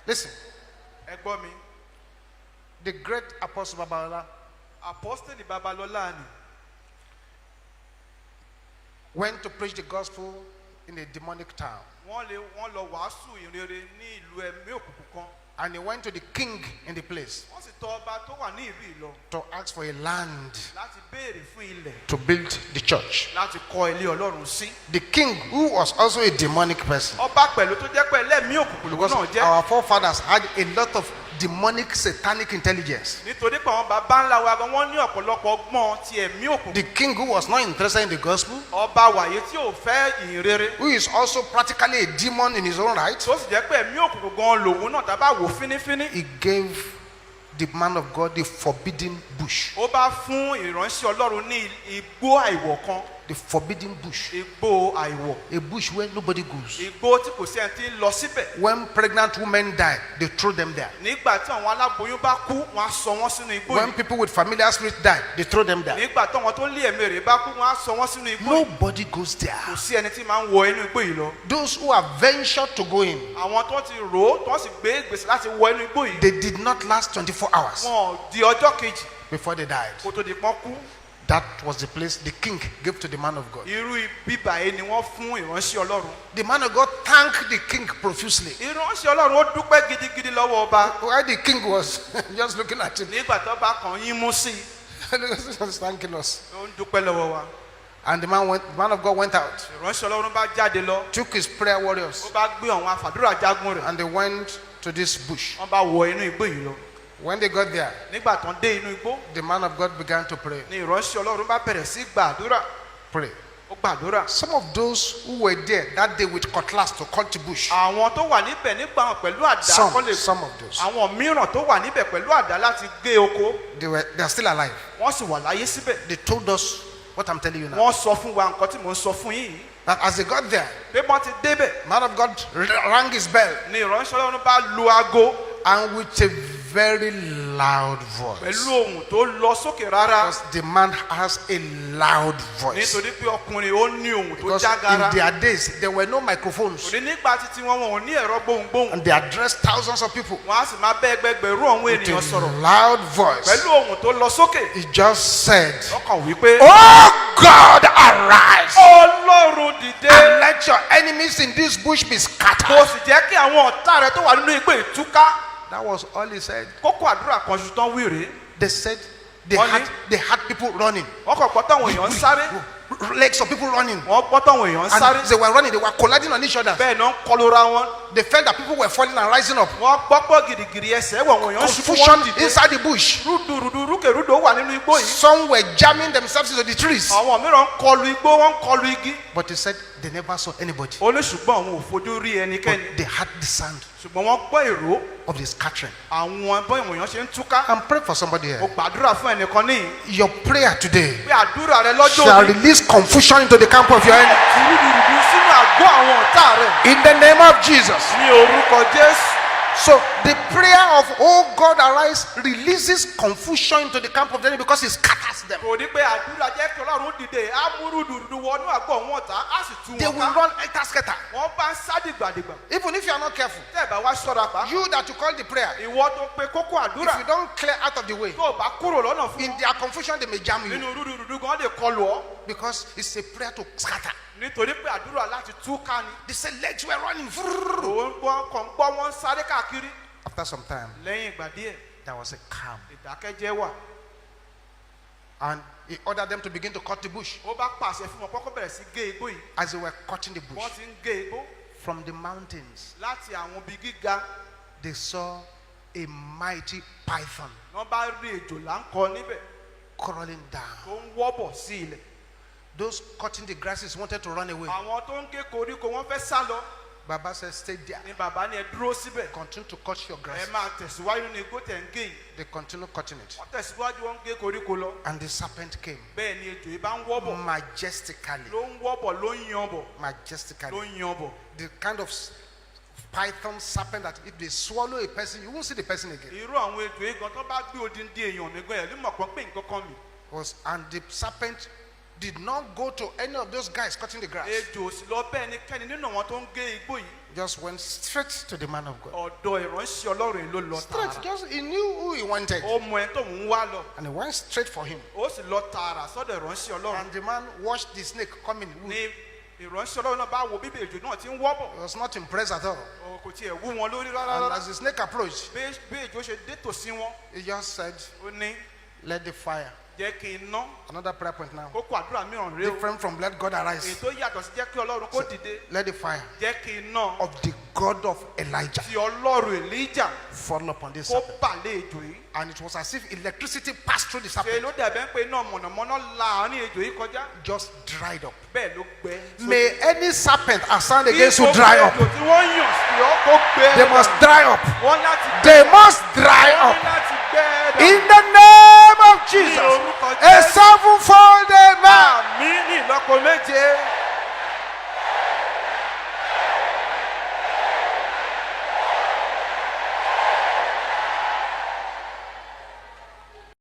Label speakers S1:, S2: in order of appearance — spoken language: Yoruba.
S1: Listen.
S2: Ẹ gbọ́ mi.
S1: The great Apostle Babalola
S2: Babalola ni.
S1: went to preach the gospel in a demonic town.
S2: Wọ́n lọ wàásù ìrere ní ìlú ẹ̀mí òkùnkùn kan.
S1: And he went to the king in the place
S2: Wọ́n sì tọ̀ ọba tó wà ní ìlú ìlọ.
S1: to ask for a land
S2: Láti béèrè fún ilẹ̀.
S1: to build the church.
S2: Láti kọ́ ilé Ọlọ́run sí.
S1: The king, who was also a demonic person,
S2: Ọba pẹ̀lú tó jẹ́ pé ẹlẹ́mìí òkùnkùn
S1: because
S2: náà jẹ́.
S1: our forefathers had a lot of demonic satanic intelligence.
S2: Nítorí pé àwọn bàbá ńlá wa gan wọ́n ní ọ̀pọ̀lọpọ̀ ọgbọ́n ti ẹ̀mí òkùnkùn.
S1: The king, who was not interested in the gospel,
S2: Ọba wàyé tí ò fẹ́ ìhìnrere.
S1: who is also practically a demon in his own right,
S2: Tó sì jẹ́ pé ẹ̀mí òkùnkùn gan lòun náà tá bá wò fínífíní.
S1: he gave the man of God the forbidden bush.
S2: Ó bá fún ìránṣẹ́ Ọlọ́run ní igbó àìwọ̀ kan.
S1: The forbidden bush.
S2: Igbó àìwọ̀.
S1: A bush where nobody goes.
S2: Igbó tí kò sí ẹni tí ń lọ síbẹ̀.
S1: When pregnant women die, they throw them there.
S2: Nígbà tí àwọn aláboyún bá kú, wọ́n á sọ wọ́n sínú igbó
S1: When
S2: yìí.
S1: people with familiar spirit die, they throw them there.
S2: Nígbà tí àwọn tó ń lé ẹ̀mí rẹ̀ bá kú, wọ́n á sọ wọ́n sínú igbó yìí.
S1: Nobody goes there.
S2: Kò sí ẹni tí máa ń wọ inú igbó yìí lọ.
S1: Those who have ventured to go in,
S2: Àwọn tó ti rò ó, tó sì gbé gbèsè láti wọ inú igbó yìí.
S1: they did not last 24 hours
S2: Wọ́n di ọjọ́ kejì
S1: before they died.
S2: kó tó di pọ́n kú.
S1: That was the place the king gave to the man of God.
S2: Irú bíbà yìí ni wọ́n fún ìránṣẹ́ Ọlọ́run.
S1: The man of God thanked the king profusely.
S2: Ìránṣẹ́ Ọlọ́run ó dúpẹ́ gidigidi lọ́wọ́ ọba.
S1: While the king was just looking at him,
S2: Nígbà tó bá kàn yín mú sí i,
S1: he was thanking us.
S2: ó ń dúpẹ́ lọ́wọ́ wa.
S1: And the man of God went out,
S2: Ìránṣẹ́ Ọlọ́run bá jáde lọ.
S1: took his prayer warriors,
S2: Ó bá gbé àwọn àfàdúrà jagun rẹ̀.
S1: and they went to this bush.
S2: Wọ́n bá wọ inú igbó yìí lọ.
S1: When they got there,
S2: Nígbà tó ń dé inú igbó,
S1: the man of God began to pray.
S2: ni ìránṣẹ́ Ọlọ́run bá bẹ̀rẹ̀ sí gbàdúrà.
S1: Pray.
S2: Ó gbàdúrà.
S1: Some of those who were there that day with cutlass to cut the bush,
S2: Àwọn tó wà níbẹ̀ nígbà wọn pẹ̀lú àdá kọ́ lè.
S1: some of those,
S2: Àwọn mìíràn tó wà níbẹ̀ pẹ̀lú àdá láti gé oko,
S1: they are still alive.
S2: wọ́n sì wà láyé síbẹ̀.
S1: They told us what I'm telling you now.
S2: Wọ́n sọ fún wa nǹkan tí mò ń sọ fún yín yìí.
S1: That as they got there,
S2: Pé wọ́n ti débẹ̀,
S1: man of God rang his bell,
S2: ni ìránṣẹ́ Ọlọ́run bá lu aago
S1: and with a very loud voice,
S2: pẹ̀lú ohùn tó lọ sókè rárá.
S1: because the man has a loud voice.
S2: Nítorí pé ọkùnrin ó ní ohùn tó
S1: Because
S2: jágara.
S1: in their days there were no microphones,
S2: Òní nígbà títí wọn ò ní ẹ̀rọ gbohùngbohùn.
S1: and they addressed thousands of people
S2: Wọ́n á sì máa bẹ́ ẹgbẹgbẹ̀rún àwọn
S1: with
S2: ènìyàn
S1: a
S2: sọ̀rọ̀.
S1: loud voice.
S2: Pẹ̀lú ohùn tó lọ sókè.
S1: He just said,
S2: Ọkàn wípé.
S1: "Oh God, arise
S2: Ọlọ́run dìde.
S1: and let your enemies in this bush be
S2: Kò
S1: scattered."
S2: sì jẹ́ kí àwọn ọ̀tá rẹ tó wà nínú igbó ìtúká.
S1: That was all he said.
S2: Kókó àdúrà kan ṣu tán wíìrè.
S1: They said they
S2: Only-
S1: had people running,
S2: Wọ́n kàn gbọ́ táwọn èèyàn ń sáré.
S1: legs of people running,
S2: Wọ́n gbọ́ táwọn èèyàn ń sáré.
S1: and they were running. They were colliding on each other.
S2: Bẹ́ẹ̀ náà ń kọlura wọn.
S1: They felt that people were falling and rising up.
S2: Wọ́n gbọ́ pọ̀ gìrìgìrì ẹsẹ̀ wọ̀ wọ́n èèyàn ṣubú
S1: Confusion
S2: wọ́n dìde.
S1: inside the bush.
S2: Rúdurùdu rúkèrúdò wà nínú igbó yìí.
S1: Some were jamming themselves into the trees.
S2: Àwọn mìíràn ń kọlu igbó, wọ́n ń kọlu igi.
S1: But he said they never saw anybody.
S2: Ó ní ṣùgbọ́n àwọn ò fojú rí
S1: But
S2: ẹnikẹ́ni.
S1: they had the sound
S2: Ṣùgbọ́n wọ́n gbọ́ ìró
S1: of the scattering.
S2: àwọn bọ́ èèyàn ṣe ń túká.
S1: I'm praying for somebody
S2: Mo
S1: here.
S2: gbàdúrà fún ẹnìkan níyì.
S1: Your prayer today
S2: Pé àdúrà rẹ lọ́jọ́
S1: shall
S2: òní.
S1: release confusion into the camp of your enemy.
S2: Rúdurùdu sínú àgọ́ àwọn ọ̀tá rẹ̀.
S1: In the name of Jesus.
S2: Ní orúkọ Jésù.
S1: So the prayer of "Oh God, arise" releases confusion into the camp of the enemy because it scatters them.
S2: Kò ní pé àdúrà jẹ́ kí Ọlọ́run dìde, á mú rúdurùdu wọnú àgọ́ àwọn ọ̀tá, á sì tú
S1: They
S2: wọn
S1: will
S2: ká.
S1: run scatter.
S2: Wọ́n bá ń sá dìgbàdìgbà.
S1: Even if you are not careful,
S2: Tẹ́ ẹ̀ bá wá ṣọ́ra pa.
S1: you that you call the prayer,
S2: Ìwọ tó pe kókó
S1: if
S2: àdúrà.
S1: you don't clear out of the way,
S2: Tó o bá kúrò lọ́nà fún
S1: in
S2: wọn.
S1: their confusion they may jam you
S2: Nínú rúdurùdu gan lè kọlù ọ́.
S1: because it's a prayer to scatter.
S2: Nítorí pé àdúrà láti tú ká ni.
S1: They say legs were running.
S2: Òun gbọ́ kàn gbọ́ wọn sáré káàkiri.
S1: After some time,
S2: Lẹ́yìn ìgbà díẹ̀,
S1: there was a calm,
S2: ìdákẹ́jẹ́ wà.
S1: and he ordered them to begin to cut the bush.
S2: Ó bá pàṣẹ fún wọn kọ́kọ́ bẹ̀rẹ̀ sí gé igbó yìí.
S1: As they were cutting the bush
S2: Wọ́n ti ń gé igbó
S1: from the mountains,
S2: láti àwọn ibi gíga.
S1: they saw a mighty python
S2: Wọ́n bá rí ejò láńkọ níbẹ̀
S1: crawling down.
S2: tó ń wọ́bọ̀ sí ilẹ̀.
S1: Those cutting the grasses wanted to run away.
S2: Àwọn tó ń gé koríko wọ́n fẹ́ sá lọ.
S1: Baba said, "Stay there.
S2: Ni bàbá ni ẹ dúró síbẹ̀.
S1: Continue to cut your
S2: Ẹ
S1: grass."
S2: máa tẹ̀síwájú nínú igbó tẹ̀ ń gé yìí.
S1: They continue cutting it.
S2: Wọ́n tẹ̀síwájú wọ́n ń gé koríko lọ.
S1: And the serpent came
S2: Bẹ́ẹ̀ ni ejò yìí bá ń wọ́bọ̀.
S1: majestically.
S2: Ló ń wọ́bọ̀ ló ń yan bọ̀. Ló
S1: Majestically.
S2: ń yan bọ̀.
S1: The kind of python serpent that if they swallow a person, you won't see the person again.
S2: Irú àwọn ejò yìí gan tó bá gbé odindi èèyàn nígbà yẹn ló mọ̀ pọ́n pé nǹkan kan mi.
S1: And the serpent did not go to any of those guys cutting the grass.
S2: Ejò sì lọ bẹ́ẹ̀ ni kẹ́ni nínú àwọn tó ń gé igbó yìí.
S1: just went straight to the man of God.
S2: ọ̀dọ̀ ìránṣẹ́ ọlọ́run yìí ló lọ
S1: Straight,
S2: tààrà.
S1: just he knew who he wanted.
S2: ó mọ ẹni tó ń wá lọ.
S1: And he went straight for him.
S2: ó sì lọ tààrà sọ́dọ̀ ìránṣẹ́ ọlọ́run.
S1: And the man watched the snake coming.
S2: ní ìránṣẹ́ ọlọ́run náà bá wo bíbí èjò náà ti ń wọ́bọ̀.
S1: He was not impressed at all.
S2: kò tiẹ̀ wú wọn lórí rárá
S1: And
S2: rárá.
S1: as the snake approached,
S2: bí èjò ṣe dé tòsí wọn.
S1: he just said,
S2: ó ní
S1: let the fire.
S2: jẹ́ kí n ná.
S1: Another prayer point now.
S2: kókó àdúrà mìíràn rèé o.
S1: Different from let God arise.
S2: ètò yàtọ̀ sí jẹ́ kí ọlọ́run kó dìde.
S1: Let the fire
S2: jẹ́ kí n ná.
S1: of the God of Elijah
S2: ti ọlọ́run Èlíjà
S1: fall upon this
S2: kó
S1: serpent.
S2: balẹ̀ èjò yìí.
S1: And it was as if electricity passed through the
S2: ṣe
S1: serpent.
S2: ló dàbẹ́ pé iná mọ̀nàmọ́ná la àárín èjò yìí kọjá.
S1: Just dried up.
S2: bẹ́ẹ̀ ló gbẹ.
S1: May any serpent assigned against you dry up.
S2: èjò tí wọ́n yàn sí ọ kó gbẹ.
S1: They must dry up.
S2: wọ́n láti gbẹ.
S1: They must dry
S2: wọ́n
S1: up.
S2: ní láti gbẹ.
S1: In the name of Jesus. A sevenfold amen.
S2: àmì ní ìlọ́po méje.